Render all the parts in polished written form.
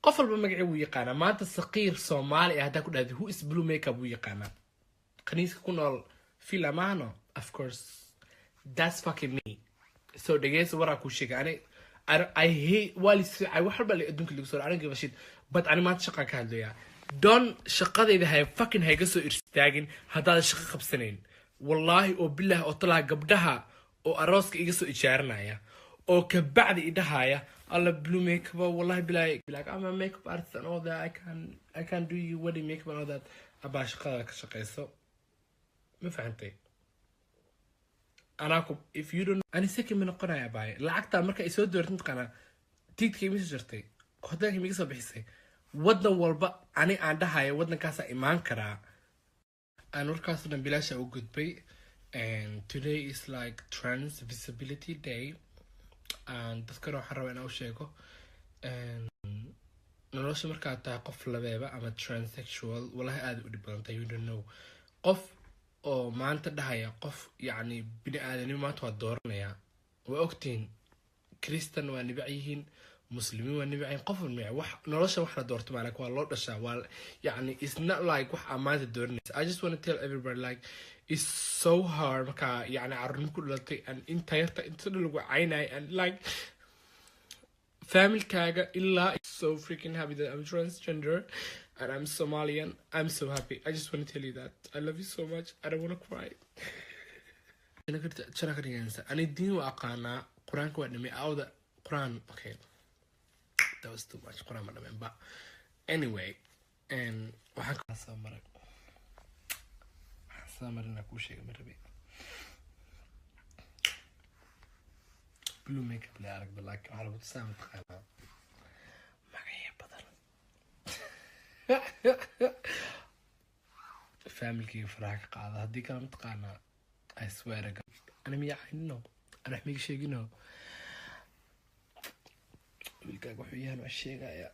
qof walba magaciisa wuu yaqaanaa maanta saqiir Soomaali ah hadaa ku dhahdo who is blue makeup wuu yaqaanaa qaniiska ku nool Filamano of course that's fucking me so dhageyso waraa ku sheegay I hate walis I wax walba adduunka lagu soo aniga bashid but ani maanta shaqa ka hadlaya don shaqadayda hay fucking hayga soo irstaagin hadaa shaqa qabsanayn wallahi oo billah oo talaa gabdhaha oo arooska iga soo ijaaranaya oo ka bacdi idahaya alla blue makeup wallahi billahi like I'm a makeup artist and all that I can do you wedding makeup and all that aba shaqada ka shaqeyso ma fahantay أنا if you don't أنا سكين من القناة باي لعقتها مركا يسود دورتنت قناة تيت كي مش جرتي خدها كي ميكسب بحسي ودنا والبا أنا عندها هاي ودنا كاسة إيمان كرا أنا وركاسنا بلاش أو good pay and today is like trans visibility day and تذكروا حرة أنا وشيكو and نروش مركا تاقف لبيبا أما transsexual والله هذا ودي بلانتا you don't know قف oo maanta dhahaya qof yaani bini aadanimo maanta waa dooranaya waa ogtiin Christian waa nibciyiin muslimiin waa nibciyiin qof walba wax nolosha wax la doorto maalinka waa loo dhashaa waa yaani it's not like wax amaanta dooranaysa I just want to tell everybody like it's so hard marka yaani arrin ku dhalatay and inta lagu caynay and like family kaaga illa so freaking happy that I'm transgender and I'm Somalian. I'm so happy. I just want to tell you that. I love you so much. I don't want to cry. أنا الدين وأقانا قرآن كوادمي أو the Quran. Okay, that was too much. Quran ما but anyway, and وحنا سامر نكون شيء مربي. blue makeup لا أعرف بالله على بود سامر تخيل. family كي فراق قاعدة هدي كلام تقانا I swear to God أنا ميعينه أنا حميك شيء بالكاك وحيان وعشيء يا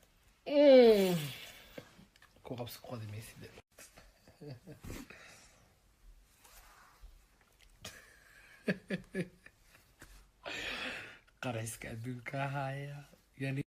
كو قبس قاضي ميسي قريسك أدوكا هاي يعني